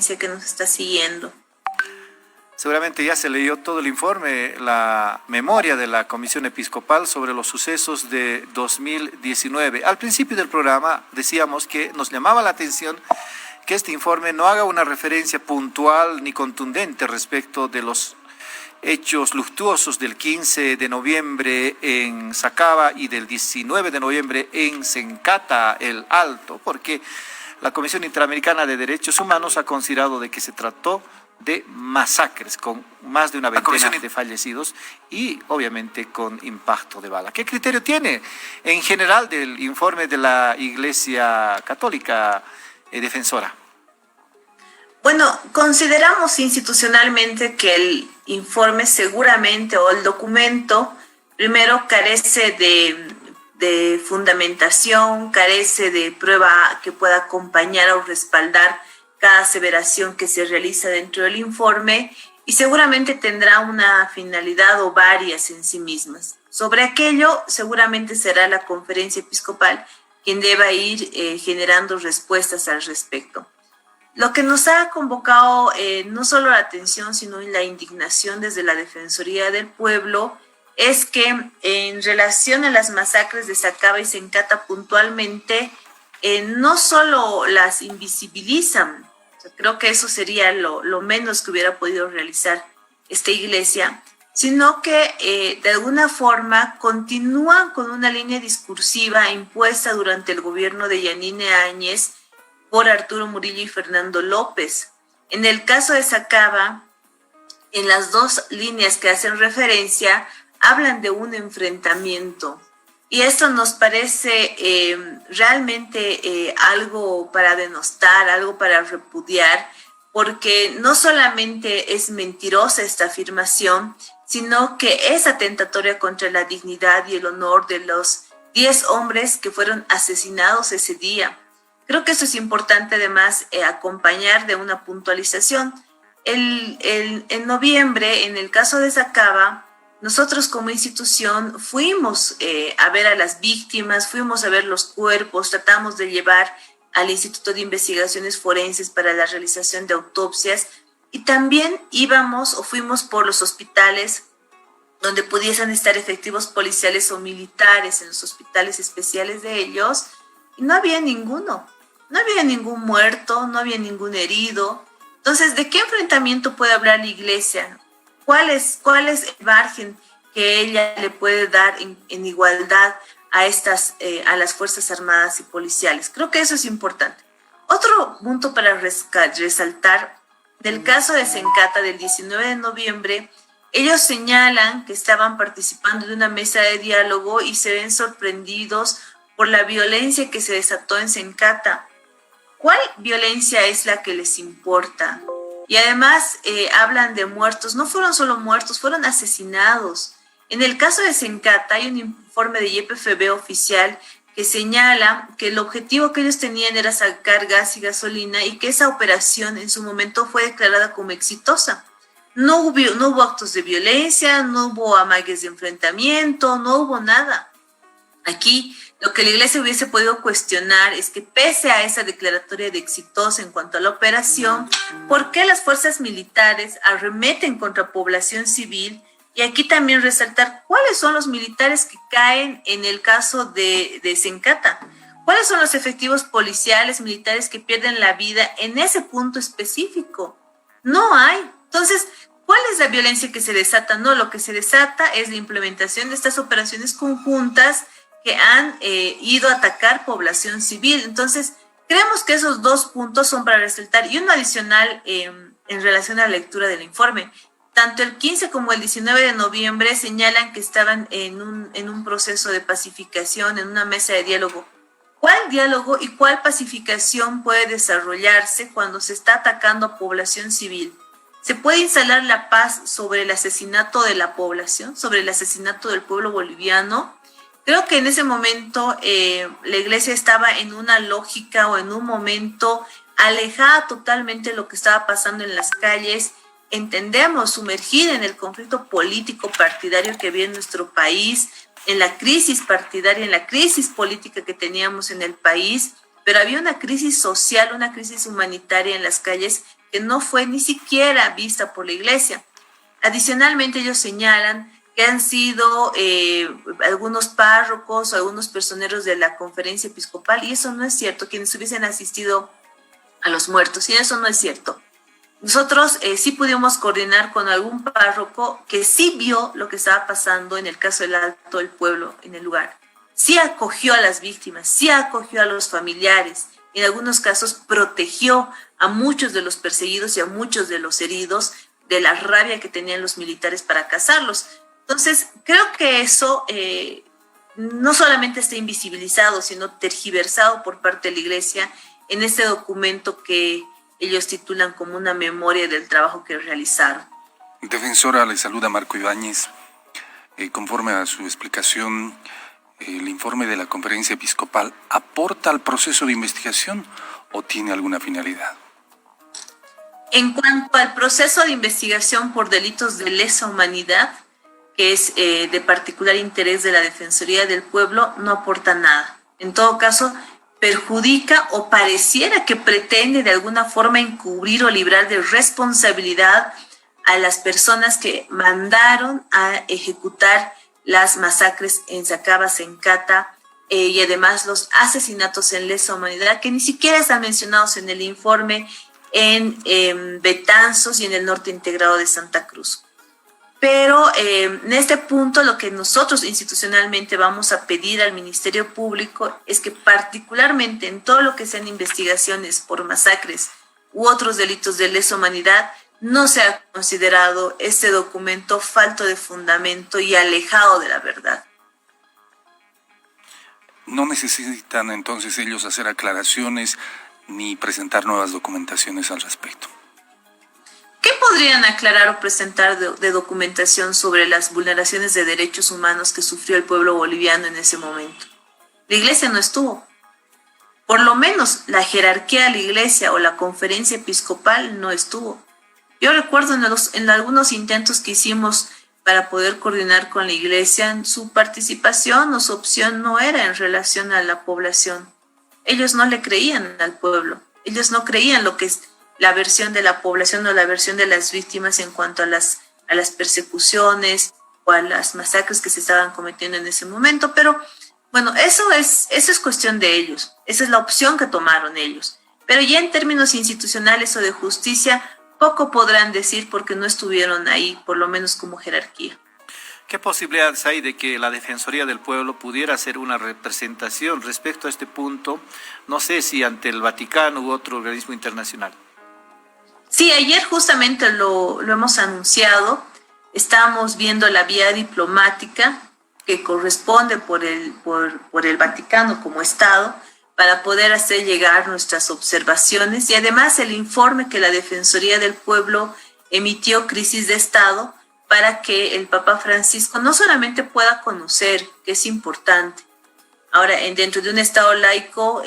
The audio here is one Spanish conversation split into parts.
audiencia que nos está siguiendo. Seguramente ya se leyó todo el informe, la memoria de la Comisión Episcopal sobre los sucesos de 2019. Al principio del programa decíamos que nos llamaba la atención que este informe no haga una referencia puntual ni contundente respecto de los hechos luctuosos del 15 de noviembre en Sacaba y del 19 de noviembre en Sencata, el Alto, porque la Comisión Interamericana de Derechos Humanos ha considerado de que se trató de masacres con más de una veintena de fallecidos y obviamente con impacto de bala. ¿Qué criterio tiene en general del informe de la Iglesia Católica defensora? Bueno, consideramos institucionalmente que el informe seguramente o el documento primero carece de fundamentación, carece de prueba que pueda acompañar o respaldar cada aseveración que se realiza dentro del informe y seguramente tendrá una finalidad o varias en sí mismas. Sobre aquello seguramente será la conferencia episcopal quien deba ir generando respuestas al respecto. Lo que nos ha convocado no solo la atención, sino la indignación desde la Defensoría del Pueblo es que en relación a las masacres de Sacaba y Sencata puntualmente, no solo las invisibilizan, o sea, creo que eso sería lo menos que hubiera podido realizar esta iglesia, sino que de alguna forma continúan con una línea discursiva impuesta durante el gobierno de Yanine Áñez por Arturo Murillo y Fernando López. En el caso de Sacaba, en las dos líneas que hacen referencia, hablan de un enfrentamiento. Y esto nos parece realmente algo para denostar, algo para repudiar, porque no solamente es mentirosa esta afirmación, sino que es atentatoria contra la dignidad y el honor de los 10 hombres que fueron asesinados ese día. Creo que eso es importante además acompañar de una puntualización. En noviembre, en el caso de Sacaba, nosotros como institución fuimos a ver a las víctimas, fuimos a ver los cuerpos, tratamos de llevar al Instituto de Investigaciones Forenses para la realización de autopsias y también íbamos o fuimos por los hospitales donde pudiesen estar efectivos policiales o militares, en los hospitales especiales de ellos, y no había ninguno. No había ningún muerto, no había ningún herido. Entonces, ¿de qué enfrentamiento puede hablar la iglesia? ¿Cuál es el margen que ella le puede dar en igualdad a las Fuerzas Armadas y policiales? Creo que eso es importante. Otro punto para resaltar, del caso de Sencata del 19 de noviembre, ellos señalan que estaban participando de una mesa de diálogo y se ven sorprendidos por la violencia que se desató en Sencata. ¿Cuál violencia es la que les importa? Y además hablan de muertos. No fueron solo muertos, fueron asesinados. En el caso de Sencata hay un informe de YPFB oficial que señala que el objetivo que ellos tenían era sacar gas y gasolina y que esa operación en su momento fue declarada como exitosa. No hubo actos de violencia, no hubo amagues de enfrentamiento, no hubo nada. Aquí lo que la iglesia hubiese podido cuestionar es que pese a esa declaratoria de exitosa en cuanto a la operación, ¿por qué las fuerzas militares arremeten contra población civil? Y aquí también resaltar cuáles son los militares que caen en el caso de Sencata. ¿Cuáles son los efectivos policiales, militares que pierden la vida en ese punto específico? No hay. Entonces, ¿cuál es la violencia que se desata? No, lo que se desata es la implementación de estas operaciones conjuntas que han ido a atacar población civil. Entonces, creemos que esos dos puntos son para resaltar. Y uno adicional en relación a la lectura del informe. Tanto el 15 como el 19 de noviembre señalan que estaban en un proceso de pacificación, en una mesa de diálogo. ¿Cuál diálogo y cuál pacificación puede desarrollarse cuando se está atacando a población civil? ¿Se puede instalar la paz sobre el asesinato de la población, sobre el asesinato del pueblo boliviano? Creo que en ese momento la iglesia estaba en una lógica o en un momento alejada totalmente de lo que estaba pasando en las calles. Entendemos sumergida en el conflicto político partidario que había en nuestro país, en la crisis partidaria, en la crisis política que teníamos en el país, pero había una crisis social, una crisis humanitaria en las calles que no fue ni siquiera vista por la Iglesia. Adicionalmente, ellos señalan que han sido algunos párrocos o algunos personeros de la conferencia episcopal, y eso no es cierto, quienes hubiesen asistido a los muertos, y eso no es cierto. Nosotros sí pudimos coordinar con algún párroco que sí vio lo que estaba pasando en el caso del Alto del Pueblo en el lugar. Sí acogió a las víctimas, sí acogió a los familiares, en algunos casos protegió a muchos de los perseguidos y a muchos de los heridos de la rabia que tenían los militares para cazarlos. Entonces, creo que eso no solamente está invisibilizado, sino tergiversado por parte de la Iglesia en este documento que ellos titulan como una memoria del trabajo que realizaron. Defensora, le saluda Marco Ibáñez. Conforme a su explicación, ¿el informe de la conferencia episcopal aporta al proceso de investigación o tiene alguna finalidad? En cuanto al proceso de investigación por delitos de lesa humanidad, que es de particular interés de la Defensoría del Pueblo, no aporta nada. En todo caso, perjudica o pareciera que pretende de alguna forma encubrir o librar de responsabilidad a las personas que mandaron a ejecutar las masacres en Sacabas, en Cata, y además los asesinatos en lesa humanidad, que ni siquiera están mencionados en el informe en Betanzos y en el norte integrado de Santa Cruz. Pero en este punto lo que nosotros institucionalmente vamos a pedir al Ministerio Público es que particularmente en todo lo que sean investigaciones por masacres u otros delitos de lesa humanidad, no sea considerado este documento falto de fundamento y alejado de la verdad. ¿No necesitan entonces ellos hacer aclaraciones ni presentar nuevas documentaciones al respecto? ¿Qué podrían aclarar o presentar de documentación sobre las vulneraciones de derechos humanos que sufrió el pueblo boliviano en ese momento? La Iglesia no estuvo. Por lo menos la jerarquía de la Iglesia o la conferencia episcopal no estuvo. Yo recuerdo en algunos intentos que hicimos para poder coordinar con la Iglesia, su participación o su opción no era en relación a la población. Ellos no le creían al pueblo. Ellos no creían lo que es la versión de la población o la versión de las víctimas en cuanto a las persecuciones o a las masacres que se estaban cometiendo en ese momento. Pero bueno, eso es cuestión de ellos. Esa es la opción que tomaron ellos. Pero ya en términos institucionales o de justicia, poco podrán decir porque no estuvieron ahí, por lo menos como jerarquía. ¿Qué posibilidades hay de que la Defensoría del Pueblo pudiera hacer una representación respecto a este punto? No sé si ante el Vaticano u otro organismo internacional. Sí, ayer justamente lo hemos anunciado. Estamos viendo la vía diplomática que corresponde por el Vaticano como Estado para poder hacer llegar nuestras observaciones y además el informe que la Defensoría del Pueblo emitió, Crisis de Estado, para que el Papa Francisco no solamente pueda conocer, que es importante. Ahora, dentro de un Estado laico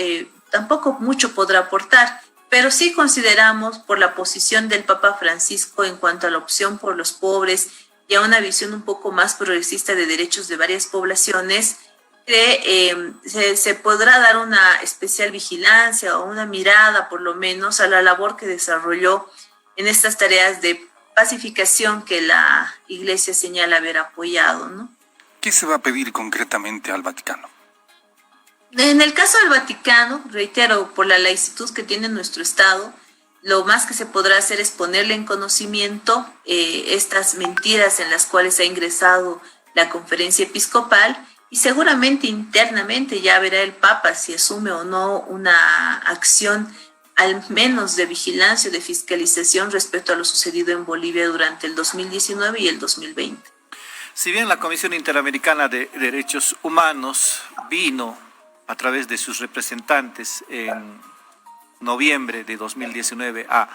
tampoco mucho podrá aportar, pero sí consideramos por la posición del Papa Francisco en cuanto a la opción por los pobres y a una visión un poco más progresista de derechos de varias poblaciones, que se podrá dar una especial vigilancia o una mirada por lo menos a la labor que desarrolló en estas tareas de pacificación que la Iglesia señala haber apoyado, ¿no? ¿Qué se va a pedir concretamente al Vaticano? En el caso del Vaticano, reitero, por la laicitud que tiene nuestro Estado, lo más que se podrá hacer es ponerle en conocimiento estas mentiras en las cuales ha ingresado la conferencia episcopal y seguramente internamente ya verá el Papa si asume o no una acción al menos de vigilancia o de fiscalización respecto a lo sucedido en Bolivia durante el 2019 y el 2020. Si bien la Comisión Interamericana de Derechos Humanos vino a través de sus representantes en noviembre de 2019 a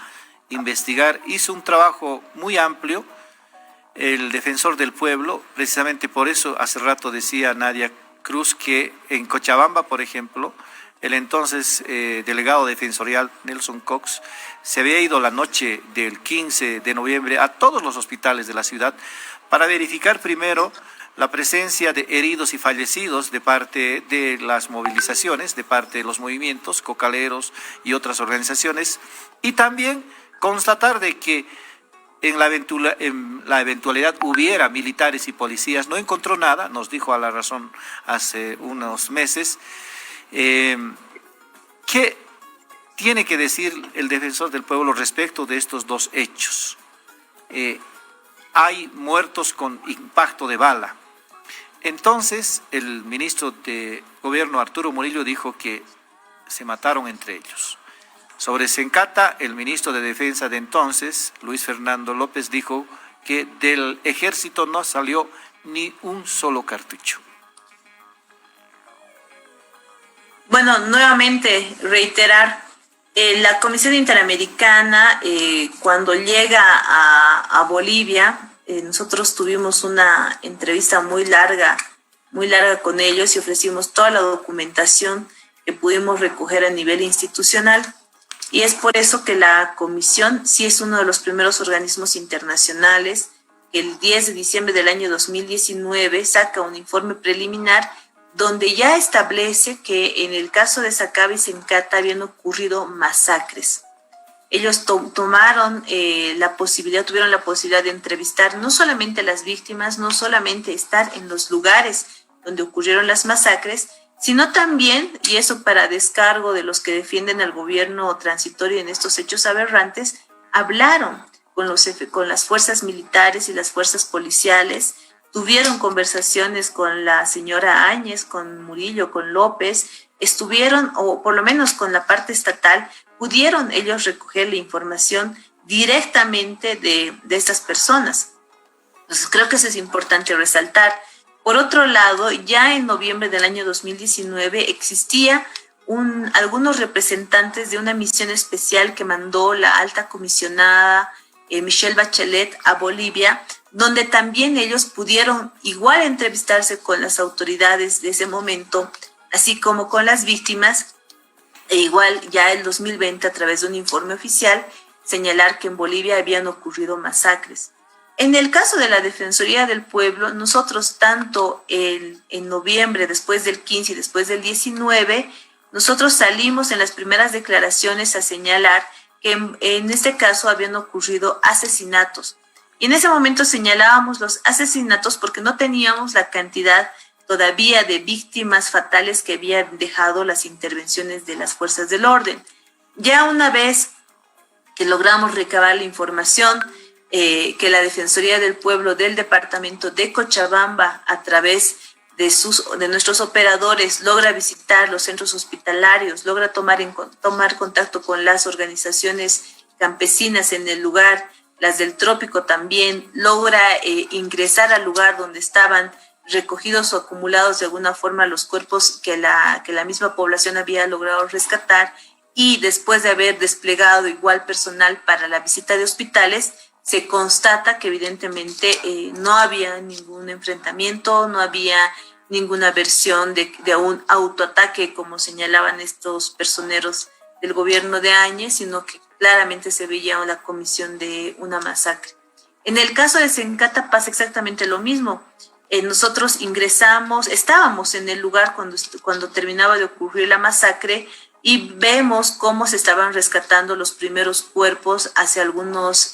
investigar, hizo un trabajo muy amplio, el defensor del pueblo, precisamente por eso hace rato decía Nadia Cruz que en Cochabamba, por ejemplo, el entonces delegado defensorial Nelson Cox se había ido la noche del 15 de noviembre a todos los hospitales de la ciudad para verificar primero la presencia de heridos y fallecidos de parte de las movilizaciones, de parte de los movimientos cocaleros y otras organizaciones, y también constatar de que en la eventualidad hubiera militares y policías, no encontró nada, nos dijo a La Razón hace unos meses. ¿Qué tiene que decir el defensor del pueblo respecto de estos dos hechos? Hay muertos con impacto de bala. Entonces, el ministro de Gobierno, Arturo Murillo, dijo que se mataron entre ellos. Sobre Sencata, el ministro de Defensa de entonces, Luis Fernando López, dijo que del ejército no salió ni un solo cartucho. Bueno, nuevamente reiterar, la Comisión Interamericana, cuando llega a Bolivia, nosotros tuvimos una entrevista muy larga con ellos y ofrecimos toda la documentación que pudimos recoger a nivel institucional. Y es por eso que la Comisión sí es uno de los primeros organismos internacionales que el 10 de diciembre del año 2019 saca un informe preliminar donde ya establece que en el caso de Sacaba y Sencata habían ocurrido masacres. Ellos tuvieron la posibilidad de entrevistar no solamente a las víctimas, no solamente estar en los lugares donde ocurrieron las masacres, sino también, y eso para descargo de los que defienden al gobierno transitorio en estos hechos aberrantes, hablaron con las fuerzas militares y las fuerzas policiales, tuvieron conversaciones con la señora Áñez, con Murillo, con López, estuvieron, o por lo menos con la parte estatal, pudieron ellos recoger la información directamente de estas personas. Entonces creo que eso es importante resaltar. Por otro lado, ya en noviembre del año 2019 existía algunos representantes de una misión especial que mandó la alta comisionada Michelle Bachelet a Bolivia, donde también ellos pudieron igual entrevistarse con las autoridades de ese momento, así como con las víctimas, e igual ya en 2020 a través de un informe oficial señalar que en Bolivia habían ocurrido masacres. En el caso de la Defensoría del Pueblo, nosotros tanto en noviembre, después del 15 y después del 19, nosotros salimos en las primeras declaraciones a señalar que en este caso habían ocurrido asesinatos. Y en ese momento señalábamos los asesinatos porque no teníamos la cantidad todavía de víctimas fatales que habían dejado las intervenciones de las fuerzas del orden. Ya una vez que logramos recabar la información, que la Defensoría del Pueblo del departamento de Cochabamba, a través de nuestros operadores, logra visitar los centros hospitalarios, logra tomar contacto con las organizaciones campesinas en el lugar, las del trópico también, logra ingresar al lugar donde estaban recogidos o acumulados de alguna forma los cuerpos que la misma población había logrado rescatar, y después de haber desplegado igual personal para la visita de hospitales, se constata que evidentemente no había ningún enfrentamiento, no había ninguna versión de un autoataque como señalaban estos personeros del gobierno de Áñez, sino que claramente se veía la comisión de una masacre. En el caso de Sencata pasa exactamente lo mismo. Nosotros estábamos en el lugar cuando terminaba de ocurrir la masacre, y vemos cómo se estaban rescatando los primeros cuerpos hacia algunos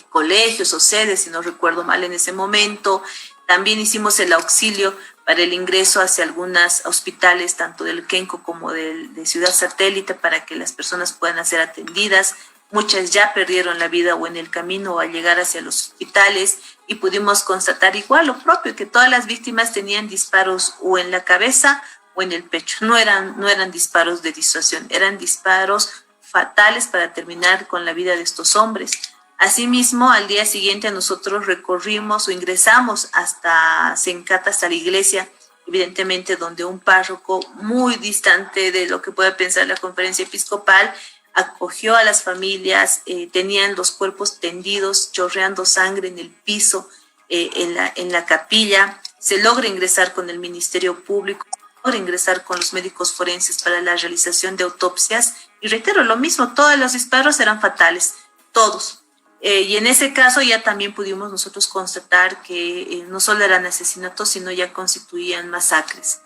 colegios o sedes, si no recuerdo mal en ese momento. También hicimos el auxilio para el ingreso hacia algunos hospitales, tanto del Kenco como de Ciudad Satélite, para que las personas puedan ser atendidas. Muchas ya perdieron la vida o en el camino o al llegar hacia los hospitales, y pudimos constatar igual lo propio, que todas las víctimas tenían disparos o en la cabeza o en el pecho. No eran disparos de disuasión, eran disparos fatales para terminar con la vida de estos hombres. Asimismo, al día siguiente nosotros recorrimos o ingresamos hasta Sencata, hasta la iglesia, evidentemente donde un párroco muy distante de lo que pueda pensar la conferencia episcopal acogió a las familias, tenían los cuerpos tendidos, chorreando sangre en el piso, en la capilla. Se logra ingresar con el Ministerio Público, logra ingresar con los médicos forenses para la realización de autopsias, y reitero lo mismo, todos los disparos eran fatales, todos. Y en ese caso ya también pudimos nosotros constatar que no solo eran asesinatos, sino ya constituían masacres.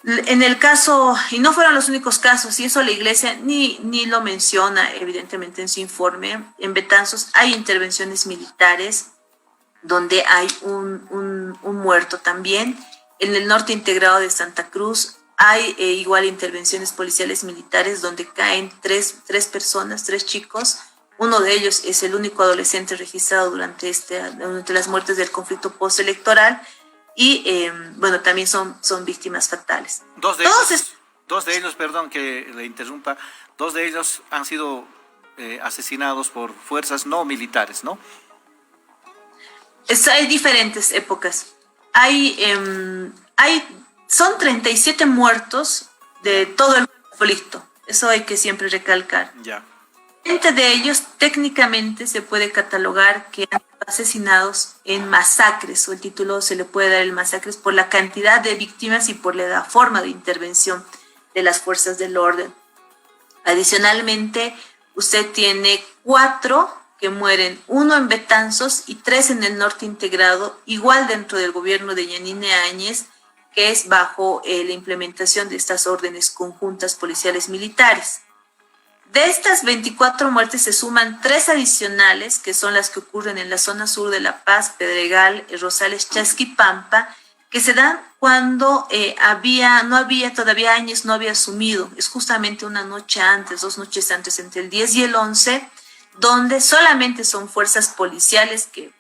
En el caso, y no fueron los únicos casos, y eso la Iglesia ni lo menciona evidentemente en su informe, en Betanzos hay intervenciones militares donde hay un muerto también. En el norte integrado de Santa Cruz hay igual intervenciones policiales militares donde caen tres personas, tres chicos. Uno de ellos es el único adolescente registrado durante las muertes del conflicto postelectoral. Y bueno, también son víctimas fatales. Dos de ellos, perdón que le interrumpa, dos de ellos han sido asesinados por fuerzas no militares, ¿no? Hay diferentes épocas. Son 37 muertos de todo el conflicto. Eso hay que siempre recalcar. Ya. 20 de ellos técnicamente se puede catalogar que han sido asesinados en masacres, o el título se le puede dar el masacres por la cantidad de víctimas y por la forma de intervención de las fuerzas del orden. Adicionalmente, usted tiene 4 que mueren, 1 en Betanzos y 3 en el norte integrado, igual dentro del gobierno de Yanine Áñez, que es bajo la implementación de estas órdenes conjuntas policiales militares. De estas 24 muertes se suman 3 adicionales, que son las que ocurren en la zona sur de La Paz, Pedregal, Rosales, Chasquipampa, que se dan cuando no había todavía Áñez, no había asumido. Es justamente una noche antes, 2 noches antes, entre el 10 y el 11, donde solamente son fuerzas policiales que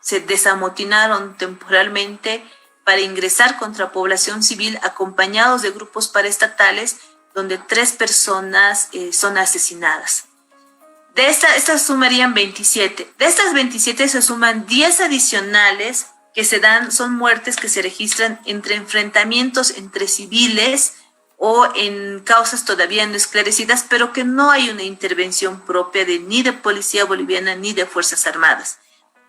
se desamotinaron temporalmente para ingresar contra población civil acompañados de grupos paraestatales, donde 3 personas son asesinadas. De estas sumarían 27. De estas 27 se suman 10 adicionales que son muertes que se registran entre enfrentamientos entre civiles o en causas todavía no esclarecidas, pero que no hay una intervención propia ni de policía boliviana ni de Fuerzas Armadas.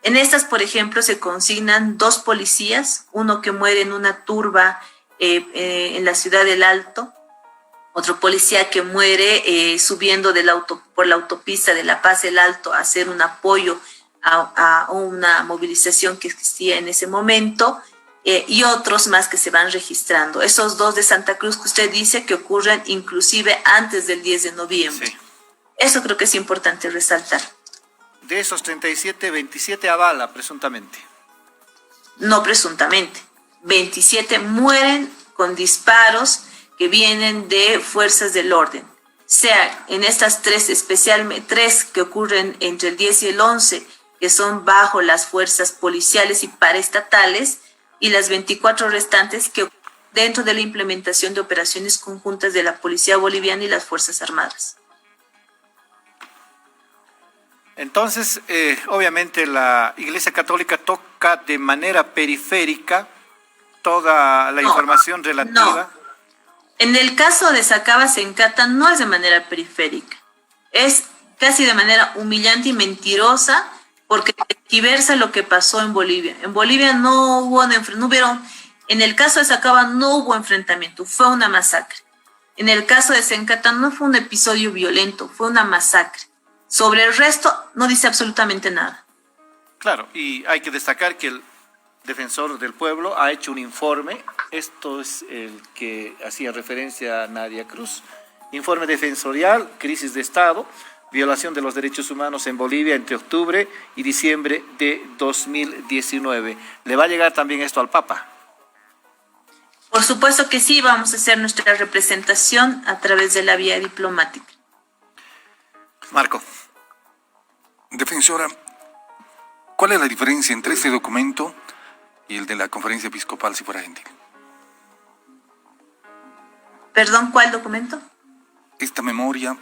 En estas, por ejemplo, se consignan 2 policías, uno que muere en una turba en la ciudad del Alto, otro policía que muere subiendo por la autopista de La Paz el Alto a hacer un apoyo a una movilización que existía en ese momento, y otros más que se van registrando. Esos 2 de Santa Cruz que usted dice que ocurren inclusive antes del 10 de noviembre. Sí. Eso creo que es importante resaltar. De esos 37, 27 a bala, presuntamente. No presuntamente. 27 mueren con disparos que vienen de fuerzas del orden. Sea en estas 3, especialmente 3 que ocurren entre el 10 y el 11, que son bajo las fuerzas policiales y paraestatales, y las 24 restantes que dentro de la implementación de operaciones conjuntas de la Policía Boliviana y las Fuerzas Armadas. Entonces, obviamente la Iglesia Católica toca de manera periférica toda la información relativa. No. En el caso de Sacaba Sencata no es de manera periférica, es casi de manera humillante y mentirosa, porque tergiversa lo que pasó en Bolivia. En Bolivia no hubieron, en el caso de Sacaba no hubo enfrentamiento, fue una masacre. En el caso de Sencata no fue un episodio violento, fue una masacre. Sobre el resto no dice absolutamente nada. Claro, y hay que destacar que el defensor del pueblo ha hecho un informe, esto es el que hacía referencia a Nadia Cruz, informe defensorial, crisis de Estado, violación de los derechos humanos en Bolivia entre octubre y diciembre de 2019. ¿Le va a llegar también esto al Papa? Por supuesto que sí, vamos a hacer nuestra representación a través de la vía diplomática. Marco. Defensora, ¿cuál es la diferencia entre este documento y el de la Conferencia Episcopal, si fuera gentil? Perdón, ¿cuál documento? Esta memoria,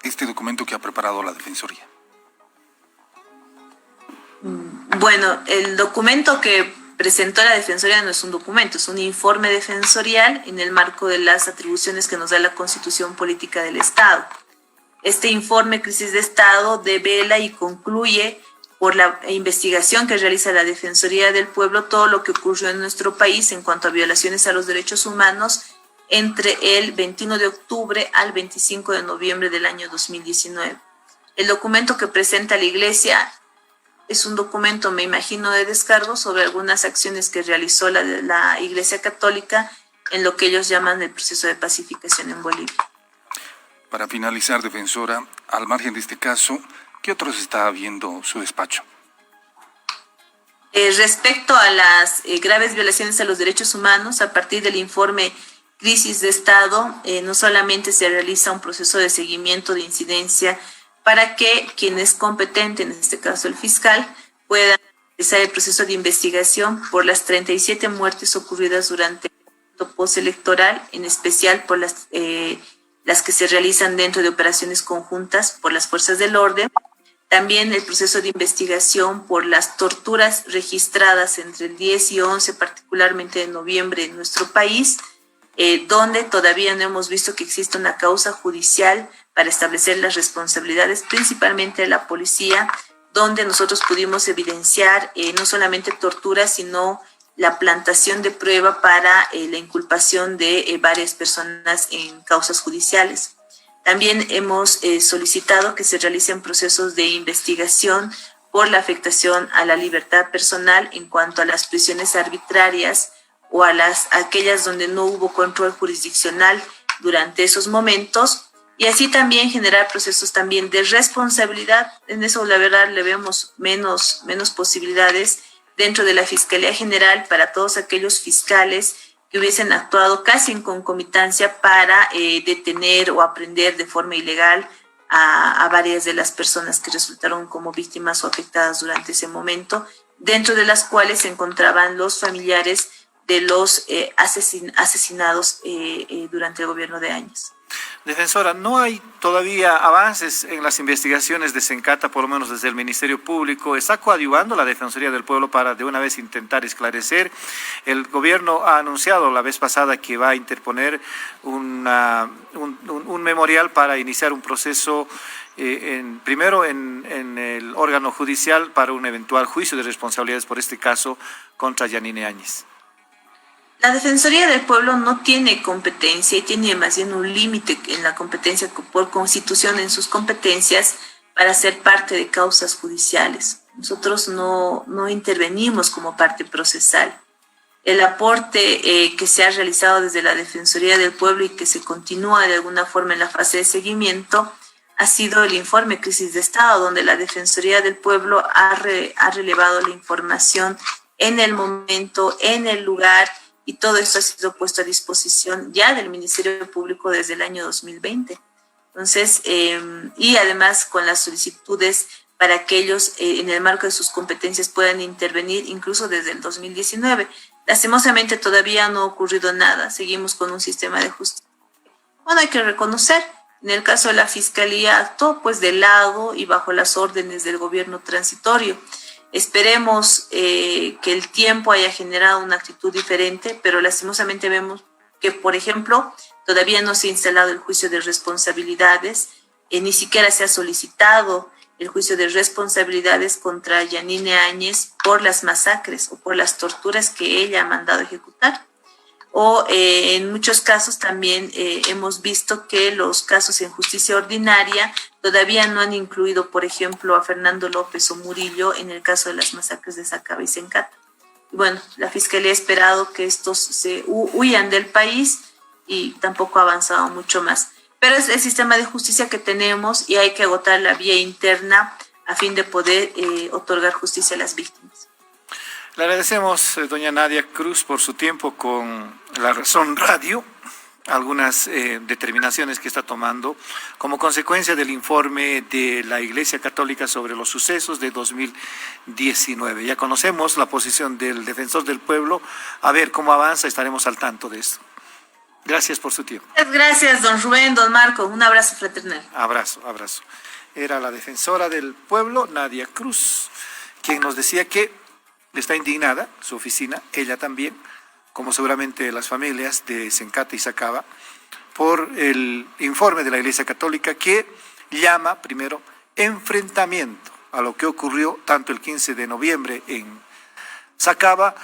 este documento que ha preparado la Defensoría. Bueno, el documento que presentó la Defensoría no es un documento, es un informe defensorial en el marco de las atribuciones que nos da la Constitución Política del Estado. Este informe Crisis de Estado devela y concluye por la investigación que realiza la Defensoría del Pueblo todo lo que ocurrió en nuestro país en cuanto a violaciones a los derechos humanos entre el 21 de octubre al 25 de noviembre del año 2019. El documento que presenta la Iglesia es un documento, me imagino, de descargo sobre algunas acciones que realizó la Iglesia Católica en lo que ellos llaman el proceso de pacificación en Bolivia. Para finalizar, defensora, al margen de este caso, ¿qué otros está viendo su despacho? Respecto a las graves violaciones a los derechos humanos, a partir del informe Crisis de Estado, no solamente se realiza un proceso de seguimiento de incidencia para que quien es competente, en este caso el fiscal, pueda realizar el proceso de investigación por las 37 muertes ocurridas durante el periodo postelectoral, en especial por las que se realizan dentro de operaciones conjuntas por las fuerzas del orden. También el proceso de investigación por las torturas registradas entre el 10 y 11, particularmente en noviembre en nuestro país, donde todavía no hemos visto que exista una causa judicial para establecer las responsabilidades, principalmente de la policía, donde nosotros pudimos evidenciar no solamente torturas, sino la plantación de prueba para la inculpación de varias personas en causas judiciales. También hemos solicitado que se realicen procesos de investigación por la afectación a la libertad personal en cuanto a las prisiones arbitrarias o a aquellas donde no hubo control jurisdiccional durante esos momentos, y así también generar procesos también de responsabilidad. En eso la verdad le vemos menos posibilidades dentro de la Fiscalía General para todos aquellos fiscales que hubiesen actuado casi en concomitancia para detener o aprehender de forma ilegal a varias de las personas que resultaron como víctimas o afectadas durante ese momento, dentro de las cuales se encontraban los familiares de los asesinados durante el gobierno de Áñez. Defensora, ¿no hay todavía avances en las investigaciones de Sencata, por lo menos desde el Ministerio Público? ¿Está coadyuvando la Defensoría del Pueblo para de una vez intentar esclarecer? El gobierno ha anunciado la vez pasada que va a interponer un memorial para iniciar un proceso primero en el órgano judicial para un eventual juicio de responsabilidades por este caso contra Yanine Áñez. La Defensoría del Pueblo no tiene competencia y tiene más bien un límite en la competencia por constitución en sus competencias para ser parte de causas judiciales. Nosotros no intervenimos como parte procesal. El aporte que se ha realizado desde la Defensoría del Pueblo y que se continúa de alguna forma en la fase de seguimiento ha sido el informe Crisis de Estado, donde la Defensoría del Pueblo ha relevado la información en el momento, en el lugar, y todo esto ha sido puesto a disposición ya del Ministerio Público desde el año 2020. Entonces, y además con las solicitudes para que ellos, en el marco de sus competencias, puedan intervenir incluso desde el 2019. Lastimosamente todavía no ha ocurrido nada. Seguimos con un sistema de justicia. Bueno, hay que reconocer, en el caso de la Fiscalía actuó pues de lado y bajo las órdenes del gobierno transitorio. Esperemos que el tiempo haya generado una actitud diferente, pero lastimosamente vemos que, por ejemplo, todavía no se ha instalado el juicio de responsabilidades, ni siquiera se ha solicitado el juicio de responsabilidades contra Yanine Áñez por las masacres o por las torturas que ella ha mandado ejecutar. O en muchos casos también hemos visto que los casos en justicia ordinaria todavía no han incluido, por ejemplo, a Fernando López o Murillo en el caso de las masacres de Sacaba y Sencata. Y bueno, la Fiscalía ha esperado que estos se huyan del país y tampoco ha avanzado mucho más. Pero es el sistema de justicia que tenemos y hay que agotar la vía interna a fin de poder otorgar justicia a las víctimas. Le agradecemos, doña Nadia Cruz, por su tiempo con La Razón Radio, algunas determinaciones que está tomando como consecuencia del informe de la Iglesia Católica sobre los sucesos de 2019. Ya conocemos la posición del Defensor del Pueblo. A ver cómo avanza, estaremos al tanto de esto. Gracias por su tiempo. Gracias, don Rubén, don Marco. Un abrazo fraternal. Abrazo. Era la Defensora del Pueblo, Nadia Cruz, quien nos decía que está indignada, su oficina, ella también, como seguramente las familias de Sencata y Sacaba, por el informe de la Iglesia Católica que llama primero enfrentamiento a lo que ocurrió tanto el 15 de noviembre en Sacaba